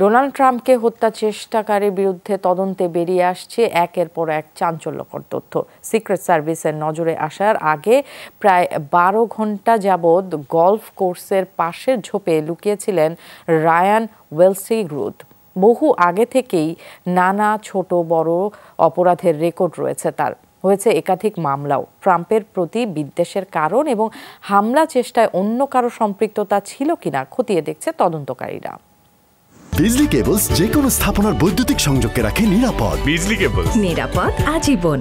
Donald ট্রাম্পকে হত্যা চেষ্টাকারীর বিরুদ্ধে তদন্তে বেরিয়ে আসছে একের পর এক চাঞ্চল্যকর তথ্য। সিক্রেট সার্ভিসের নজরে আসার আগে প্রায় 12 ঘন্টা যাবৎ গলফ কোর্সের পাশের ঝোপে লুকিয়েছিলেন রায়ান ওয়েলসি রুথ। বহু আগে থেকেই নানা ছোট বড় অপরাধের রেকর্ড রয়েছে তার। হয়েছে একাধিক মামলাও। ট্রাম্পের প্রতি বিদ্বেষের কারণ এবং হামলা চেষ্টায় অন্য কারো সম্পৃক্ততা ছিল কিনা খতিয়ে দেখছে তদন্তকারীরা। বিজলি কেবলস যে কোনো স্থাপনার বৈদ্যুতিক সংযোগকে রাখে নিরাপদ। বিজলি কেবলস, নিরাপদ আজীবন।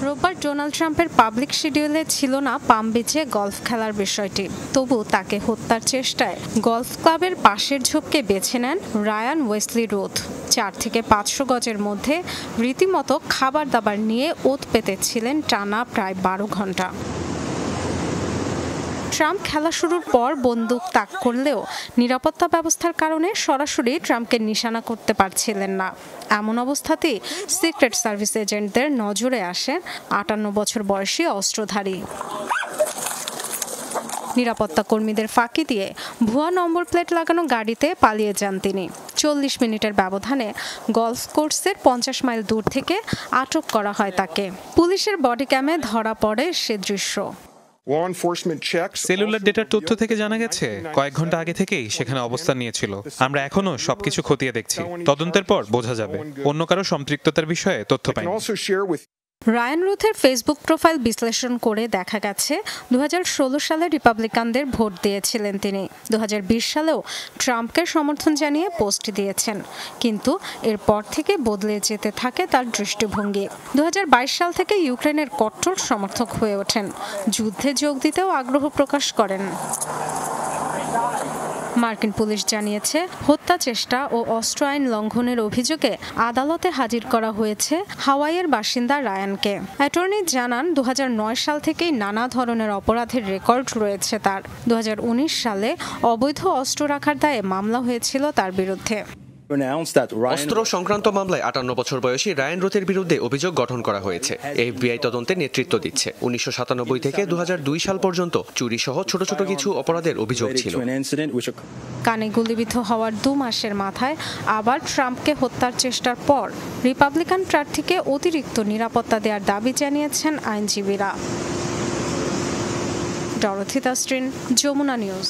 রোববার ডোনাল্ড ট্রাম্পের পাবলিক শিডিউলে ছিল না পাম বিচে গলফ খেলার বিষয়টি। তবু তাকে হত্যার চেষ্টায় গলফ ক্লাবের পাশের ঝোপকে বেছে নেন রায়ান ওয়েসলি রুথ। 4 থেকে 500 গজের মধ্যে রীতিমতো খাবার দাবার নিয়ে ওত পেতেছিলেন টানা প্রায় 12 ঘন্টা। ট্রাম্প খেলা শুরুর পর বন্দুক তাক করলেও নিরাপত্তা ব্যবস্থার কারণে সরাসরি ট্রাম্পকে নিশানা করতে পারছিলেন না। এমন অবস্থাতেই সিক্রেট সার্ভিস এজেন্টদের নজরে আসেন 58 বছর বয়সী অস্ত্রধারী। নিরাপত্তা কর্মীদের ফাঁকি দিয়ে ভুয়া নম্বর প্লেট লাগানো গাড়িতে পালিয়ে যান তিনি। 40 মিনিটের ব্যবধানে গলফ কোর্সের 50 মাইল দূর থেকে আটক করা হয় তাকে। পুলিশের বডি ক্যামে ধরা পড়ে সে দৃশ্য। সেলুলার ডেটার তথ্য থেকে জানা গেছে কয়েক ঘন্টা আগে থেকেই সেখানে অবস্থান নিয়েছিল। আমরা এখনো সবকিছু খতিয়ে দেখছি। তদন্তের পর বোঝা যাবে। অন্য কারো সম্পৃক্ততার বিষয়ে তথ্য পাই। রায়ান রুথের ফেসবুক প্রোফাইল বিশ্লেষণ করে দেখা গেছে 2016 সালে রিপাবলিকানদের ভোট দিয়েছিলেন তিনি। 2020 সালেও ট্রাম্পকে সমর্থন জানিয়ে পোস্ট দিয়েছেন, কিন্তু এরপর থেকে বদলে যেতে থাকে তার দৃষ্টিভঙ্গি। 2022 সাল থেকে ইউক্রেনের কট্টর সমর্থক হয়ে ওঠেন। যুদ্ধে যোগ দিতেও আগ্রহ প্রকাশ করেন। মার্কিন পুলিশ জানিয়েছে হত্যা চেষ্টা ও অস্ত্র আইন লঙ্ঘনের অভিযোগে আদালতে হাজির করা হয়েছে হাওয়াইয়ের বাসিন্দা রায়ানকে। অ্যাটর্নি জানান 2009 সাল থেকেই নানা ধরনের অপরাধের রেকর্ড রয়েছে তার। 2019 সালে অবৈধ অস্ত্র রাখার দায়ে মামলা হয়েছিল তার বিরুদ্ধে। অস্ত্র সংক্রান্ত মামলায় 58 বছর বয়সী রায়ান রুথের বিরুদ্ধে অভিযোগ গঠন করা হয়েছে। এফবিআই তদন্তে নেতৃত্ব দিচ্ছে। 1997 থেকে 2002 সাল পর্যন্ত চুরি সহ ছোট ছোট কিছু অপরাধের অভিযোগ ছিল। কানে গুলিবিদ্ধ হওয়ার 2 মাসের মাথায় আবার ট্রাম্পকে হত্যার চেষ্টার পর রিপাবলিকান প্রার্থীকে অতিরিক্ত নিরাপত্তা দেওয়ার দাবি জানিয়েছেন আইনজীবীরা। Dorothy Tasrin, Jamuna news.